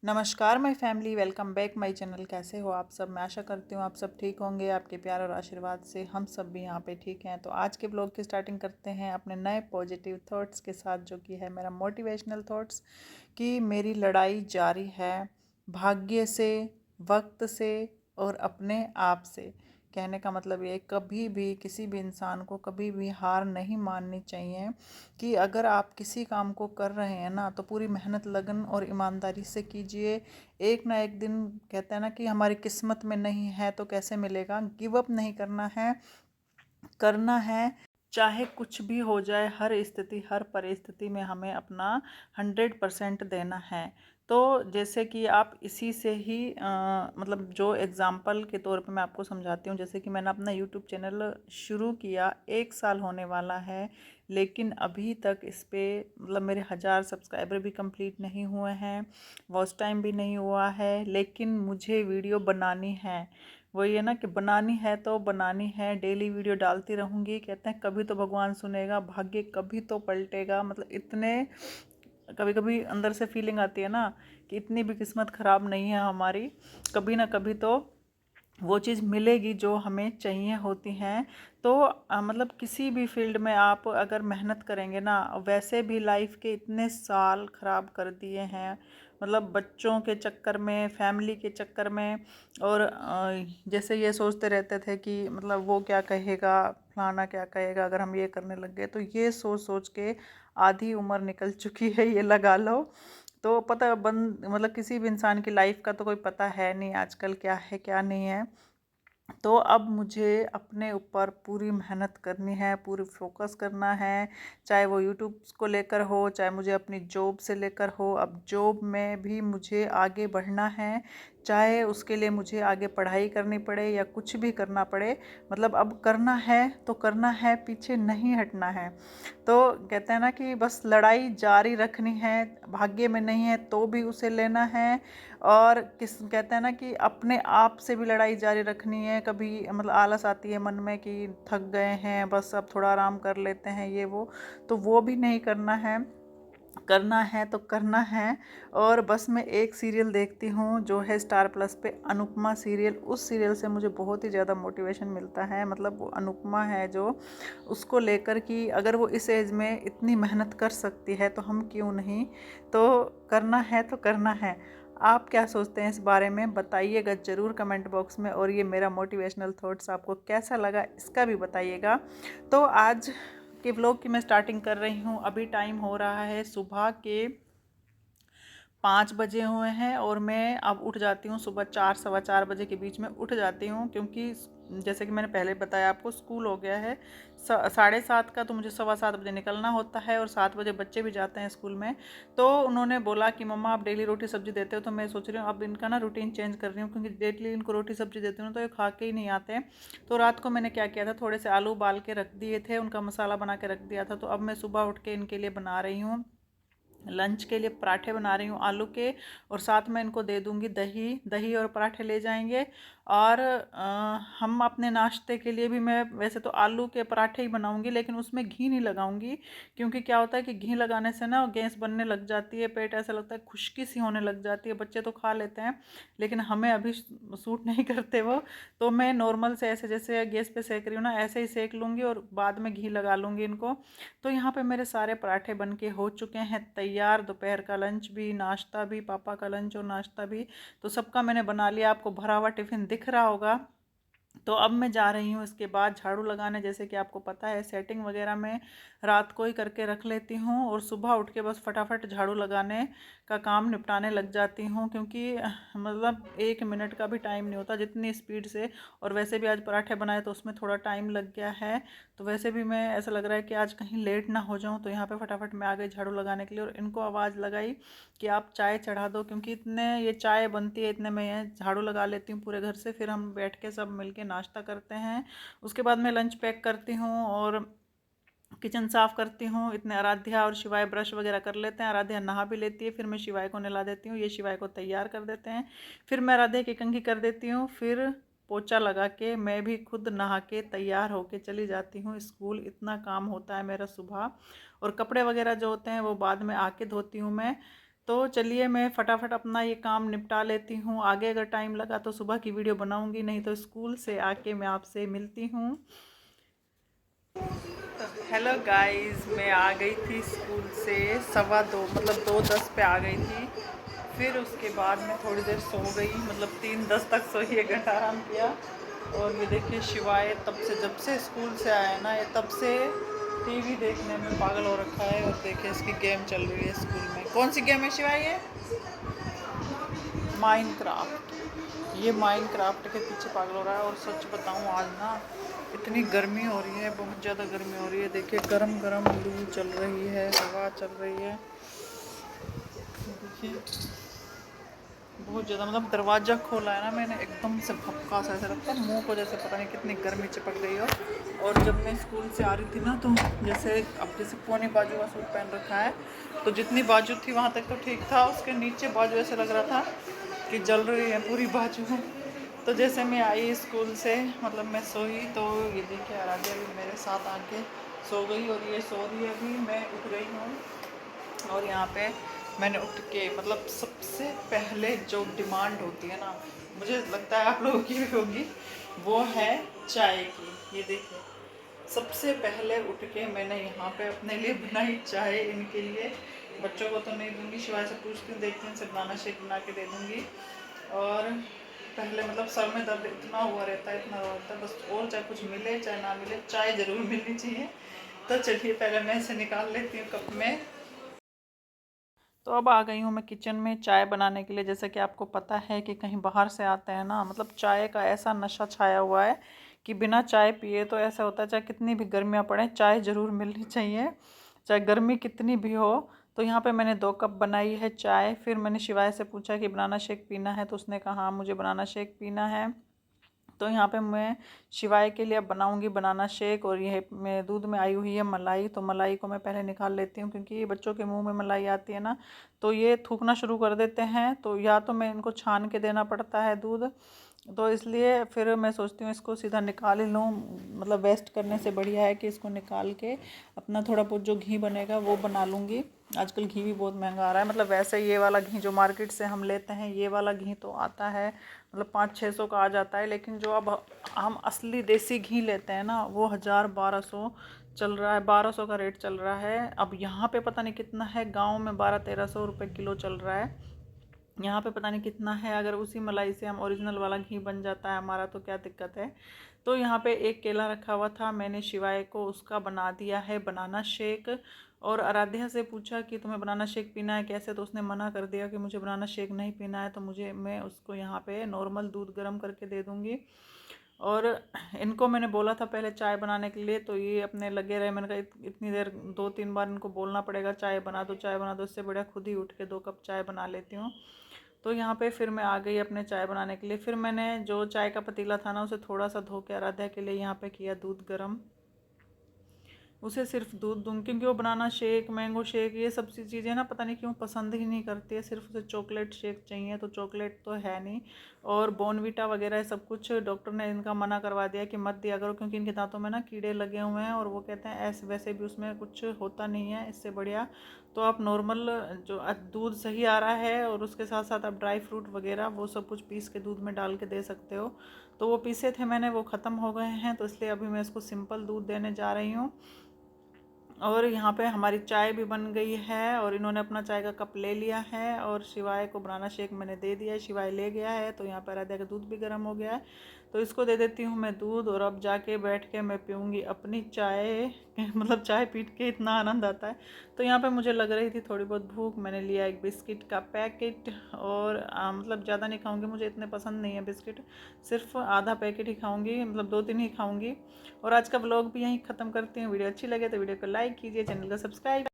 नमस्कार my family, welcome back my channel. कैसे हो आप सब? मैं आशा करती हूँ आप सब ठीक होंगे। आपके प्यार और आशीर्वाद से हम सब भी यहाँ पे ठीक हैं। तो आज के ब्लॉग की स्टार्टिंग करते हैं अपने नए पॉजिटिव थॉट्स के साथ, जो कि है मेरा मोटिवेशनल थॉट्स कि मेरी लड़ाई जारी है भाग्य से, वक्त से और अपने आप से। कहने का मतलब ये, कभी भी किसी भी इंसान को कभी भी हार नहीं माननी चाहिए कि अगर आप किसी काम को कर रहे हैं ना, तो पूरी मेहनत, लगन और ईमानदारी से कीजिए। एक ना एक दिन कहते हैं ना कि हमारी किस्मत में नहीं है तो कैसे मिलेगा। गिव अप नहीं करना है, करना है चाहे कुछ भी हो जाए। हर स्थिति, हर परिस्थिति में हमें अपना 100% देना है। तो जैसे कि आप इसी से ही मतलब जो एग्ज़ाम्पल के तौर पे मैं आपको समझाती हूँ। जैसे कि मैंने अपना यूट्यूब चैनल शुरू किया, 1 साल होने वाला है, लेकिन अभी तक इस पे मतलब मेरे 1000 सब्सक्राइबर भी कंप्लीट नहीं हुए हैं, वॉच टाइम भी नहीं हुआ है। लेकिन मुझे वीडियो बनानी है। वही है ना कि बनानी है तो बनानी है, डेली वीडियो डालती रहूँगी। कहते हैं कभी तो भगवान सुनेगा, भाग्य कभी तो पलटेगा। मतलब इतने कभी कभी अंदर से फीलिंग आती है ना कि इतनी भी किस्मत ख़राब नहीं है हमारी, कभी ना कभी तो वो चीज़ मिलेगी जो हमें चाहिए होती हैं। तो मतलब किसी भी फील्ड में आप अगर मेहनत करेंगे ना, वैसे भी लाइफ के इतने साल ख़राब कर दिए हैं, मतलब बच्चों के चक्कर में, फैमिली के चक्कर में। और जैसे ये सोचते रहते थे कि मतलब वो क्या कहेगा, फलाना क्या कहेगा अगर हम ये करने लग गए, तो ये सोच सोच के आधी उम्र निकल चुकी है, ये लगा लो। तो पता बंद मतलब किसी भी इंसान की लाइफ का तो कोई पता है नहीं आजकल, क्या है क्या नहीं है। तो अब मुझे अपने ऊपर पूरी मेहनत करनी है, पूरी फोकस करना है। चाहे वो यूट्यूब को लेकर हो, चाहे मुझे अपनी जॉब से लेकर हो। अब जॉब में भी मुझे आगे बढ़ना है, चाहे उसके लिए मुझे आगे पढ़ाई करनी पड़े या कुछ भी करना पड़े। मतलब अब करना है तो करना है, पीछे नहीं हटना है। तो कहते हैं ना कि बस लड़ाई जारी रखनी है, भाग्य में नहीं है तो भी उसे लेना है। और किस कहते हैं ना कि अपने आप से भी लड़ाई जारी रखनी है। कभी मतलब आलस आती है मन में कि थक गए हैं, बस अब थोड़ा आराम कर लेते हैं, ये वो भी नहीं करना है। करना है तो करना है। और बस मैं एक सीरियल देखती हूँ जो है स्टार प्लस पे, अनुपमा सीरियल। उस सीरियल से मुझे बहुत ही ज़्यादा मोटिवेशन मिलता है। मतलब वो अनुपमा है जो, उसको लेकर कि अगर वो इस एज में इतनी मेहनत कर सकती है तो हम क्यों नहीं। तो करना है तो करना है। आप क्या सोचते हैं इस बारे में, बताइएगा ज़रूर कमेंट बॉक्स में। और ये मेरा मोटिवेशनल थॉट्स आपको कैसा लगा इसका भी बताइएगा। तो आज के व्लॉग की मैं स्टार्टिंग कर रही हूँ। अभी टाइम हो रहा है सुबह के 5 बजे हुए हैं, और मैं अब उठ जाती हूँ सुबह 4 सवा 4 बजे के बीच में उठ जाती हूँ। क्योंकि जैसे कि मैंने पहले बताया आपको, स्कूल हो गया है 7:30 का, तो मुझे सवा 7 बजे निकलना होता है, और 7 बजे बच्चे भी जाते हैं स्कूल में। तो उन्होंने बोला कि मम्मा आप डेली रोटी सब्जी देते हो, तो मैं सोच रही हूँ अब इनका ना रूटीन चेंज कर रही हूँ, क्योंकि डेली इनको रोटी सब्जी देती हूँ तो ये खा के ही नहीं आते। तो रात को मैंने क्या किया था, थोड़े से आलू उबाल के रख दिए थे, उनका मसाला बना के रख दिया था। तो अब मैं सुबह उठ के इनके लिए बना रही हूँ, लंच के लिए पराठे बना रही हूँ आलू के। और साथ में इनको दे दूँगी दही, दही और पराठे ले जाएंगे। और हम अपने नाश्ते के लिए भी, मैं वैसे तो आलू के पराठे ही बनाऊँगी, लेकिन उसमें घी नहीं लगाऊँगी। क्योंकि क्या होता है कि घी लगाने से ना गैस बनने लग जाती है, पेट ऐसा लगता है खुश्की सी होने लग जाती है। बच्चे तो खा लेते हैं, लेकिन हमें अभी सूट नहीं करते वो। तो मैं नॉर्मल से ऐसे जैसे गैस पे सेक रही हूँ ना, ऐसे ही सेक लूँगी और बाद में घी लगा लूँगी इनको। तो यहाँ पे मेरे सारे पराठे बन के हो चुके हैं तैयार। दोपहर का लंच भी, नाश्ता भी, पापा का लंच और नाश्ता भी, तो सबका मैंने बना लिया। आपको भरा हुआ टिफ़िन दिख रहा होगा। तो अब मैं जा रही हूँ इसके बाद झाड़ू लगाने। जैसे कि आपको पता है, सेटिंग वगैरह मैं रात को ही करके रख लेती हूँ, और सुबह उठ के बस फटाफट झाड़ू लगाने का काम निपटाने लग जाती हूँ। क्योंकि मतलब 1 मिनट का भी टाइम नहीं होता जितनी स्पीड से। और वैसे भी आज पराठे बनाए तो उसमें थोड़ा टाइम लग गया है। तो वैसे भी मैं ऐसा लग रहा है कि आज कहीं लेट ना हो जाऊँ, तो यहाँ पे फटाफट मैं आ गई झाड़ू लगाने के लिए। और इनको आवाज़ लगाई कि आप चाय चढ़ा दो, क्योंकि इतने ये चाय बनती है, इतने में झाड़ू लगा लेती हूँ पूरे घर से। फिर हम बैठ के सब मिलके नाश्ता करते हैं। उसके बाद मैं लंच पैक करती हूँ और किचन साफ़ करती हूँ। इतने आराध्या और शिवाय ब्रश वगैरह कर लेते हैं, आराध्या नहा भी लेती है, फिर मैं शिवाय को नहला देती हूँ, ये शिवाय को तैयार कर देते हैं। फिर मैं आराध्या की कंघी कर देती हूँ, फिर पोछा लगा के मैं भी खुद नहा के तैयार होके चली जाती हूँ स्कूल। इतना काम होता है मेरा सुबह। और कपड़े वगैरह जो होते हैं वो बाद में आके धोती हूँ मैं। तो चलिए मैं फटाफट अपना ये काम निपटा लेती हूँ। आगे अगर टाइम लगा तो सुबह की वीडियो बनाऊँगी, नहीं तो स्कूल से आके मैं आपसे मिलती हूँ। हेलो गाइस, मैं आ गई थी स्कूल से 2:15 मतलब 2:10 पे आ गई थी। फिर उसके बाद मैं थोड़ी देर सो गई, मतलब 3:10 तक सोई, 1 घंटा आराम किया। और ये देखिए शिवाय जब से स्कूल से आया ना, ये तब से टीवी देखने में पागल हो रखा है। और देखिए इसकी गेम चल रही है स्कूल में। कौन सी गेम है शिवाय? ये माइनक्राफ्ट। ये माइनक्राफ्ट के पीछे पागल हो रहा है। और सच बताऊं, आज ना इतनी गर्मी हो रही है, बहुत ज़्यादा गर्मी हो रही है। देखिए गरम गरम लू चल रही है, हवा चल रही है। देखिए बहुत ज़्यादा, मतलब दरवाज़ा खोला है ना मैंने, एकदम से भपका सा ऐसा लगता है मुंह को, जैसे पता नहीं कितनी गर्मी चिपक गई हो। और जब मैं स्कूल से आ रही थी ना, तो जैसे पौनी बाजू का सूट पहन रखा है, तो जितनी बाजू थी वहाँ तक तो ठीक था, उसके नीचे बाजू ऐसे लग रहा था कि जल रही है पूरी बाजू। तो जैसे मैं आई स्कूल से, मतलब मैं सोई, तो ये देखिए आराध्या भी मेरे साथ आके सो गई। और ये सो रही है, अभी मैं उठ गई हूँ। और यहाँ पे मैंने उठ के, मतलब सबसे पहले जो डिमांड होती है ना, मुझे लगता है आप लोगों की भी होगी, वो है चाय की। ये देखिए सबसे पहले उठ के मैंने यहाँ पे अपने लिए बनाई चाय, इनके लिए। बच्चों को तो नहीं दूंगी, शिवाय से पूछती हूँ, देखती हूँ, सिर्फ बनाना शेक बना के दे दूँगी। और पहले मतलब सर में दर्द इतना हुआ रहता है, इतना हुआ रहता है, बस और चाहे कुछ मिले चाहे ना मिले, चाय ज़रूर मिलनी चाहिए। तो चलिए पहले मैं इसे निकाल लेती हूँ कप में। तो अब आ गई हूँ मैं किचन में चाय बनाने के लिए। जैसे कि आपको पता है कि कहीं बाहर से आते हैं ना, मतलब चाय का ऐसा नशा छाया हुआ है कि बिना चाय पिए तो ऐसा होता है, चाहे कितनी भी गर्मियाँ पड़े चाय ज़रूर मिलनी चाहिए, चाहे गर्मी कितनी भी हो। तो यहाँ पे मैंने 2 कप बनाई है चाय। फिर मैंने शिवाय से पूछा कि बनाना शेक पीना है, तो उसने कहा हाँ मुझे बनाना शेक पीना है। तो यहाँ पे मैं शिवाय के लिए अब बनाऊंगी बनाना शेक। और ये मैं दूध में आई हुई है मलाई, तो मलाई को मैं पहले निकाल लेती हूँ, क्योंकि बच्चों के मुंह में मलाई आती है ना, तो ये थूकना शुरू कर देते हैं। तो या तो मैं इनको छान के देना पड़ता है दूध, तो इसलिए फिर मैं सोचती हूँ इसको सीधा निकाल ही लूँ। मतलब वेस्ट करने से बढ़िया है कि इसको निकाल के अपना थोड़ा बहुत जो घी बनेगा वो बना लूँगी। आजकल घी भी बहुत महंगा आ रहा है, मतलब वैसे ये वाला घी जो मार्केट से हम लेते हैं, ये वाला घी तो आता है मतलब 500-600 का आ जाता है। लेकिन जो अब हम असली देसी घी लेते हैं ना, वो 1000-1200 चल रहा है, 1200 का रेट चल रहा है। अब यहाँ पे पता नहीं कितना है, गांव में 1200-1300 रुपये किलो चल रहा है, यहाँ पे पता नहीं कितना है। अगर उसी मलाई से हम ओरिजिनल वाला घी बन जाता है हमारा, तो क्या दिक्कत है। तो यहाँ पे एक केला रखा हुआ था, मैंने शिवाय को उसका बना दिया है बनाना शेक। और आराध्या से पूछा कि तुम्हें बनाना शेक पीना है कैसे, तो उसने मना कर दिया कि मुझे बनाना शेक नहीं पीना है। तो मैं उसको यहाँ पे नॉर्मल दूध गर्म करके दे दूँगी। और इनको मैंने बोला था पहले चाय बनाने के लिए, तो ये अपने लगे रहे। मैंने कहा इतनी देर 2-3 बार इनको बोलना पड़ेगा चाय बना दो चाय बना दो, इससे बढ़िया खुद ही उठ के 2 कप चाय बना लेती हूँ। तो यहाँ पे फिर मैं आ गई अपने चाय बनाने के लिए। फिर मैंने जो चाय का पतीला था ना, उसे थोड़ा सा धो के आराध्या के लिए यहाँ पे किया दूध गर्म। उसे सिर्फ दूध दूँ, क्योंकि वो बनाना शेक, मैंगो शेक, ये सब सी चीज़ें ना पता नहीं क्यों पसंद ही नहीं करती है, सिर्फ उसे चॉकलेट शेक चाहिए। तो चॉकलेट तो है नहीं, और बॉर्नवीटा वगैरह सब कुछ डॉक्टर ने इनका मना करवा दिया कि मत दिया करो, क्योंकि इनके दांतों में ना कीड़े लगे हुए हैं। और वो कहते हैं ऐसे वैसे भी उसमें कुछ होता नहीं है, इससे बढ़िया तो आप नॉर्मल जो दूध सही आ रहा है, और उसके साथ साथ आप ड्राई फ्रूट वगैरह वो सब कुछ पीस के दूध में डाल के दे सकते हो। तो वो पीसे थे मैंने, वो ख़त्म हो गए हैं, तो इसलिए अभी मैं इसको सिंपल दूध देने जा रही हूँ। और यहाँ पे हमारी चाय भी बन गई है, और इन्होंने अपना चाय का कप ले लिया है, और शिवाय को बनाना शेक मैंने दे दिया है, शिवाय ले गया है। तो यहाँ पर आराध्या का दूध भी गर्म हो गया है, तो इसको दे देती हूँ मैं दूध। और अब जाके बैठ के मैं पीऊँगी अपनी चाय। मतलब चाय पीट के इतना आनंद आता है। तो यहाँ पे मुझे लग रही थी थोड़ी बहुत भूख, मैंने लिया एक बिस्किट का पैकेट। और मतलब ज़्यादा नहीं खाऊँगी, मुझे इतने पसंद नहीं है बिस्किट, सिर्फ आधा पैकेट ही खाऊँगी, मतलब 2-3 ही खाऊँगी। और आज का व्लॉग भी यहीं ख़त्म करती हूँ। वीडियो अच्छी लगे तो वीडियो को लाइक कीजिए, चैनल को सब्सक्राइब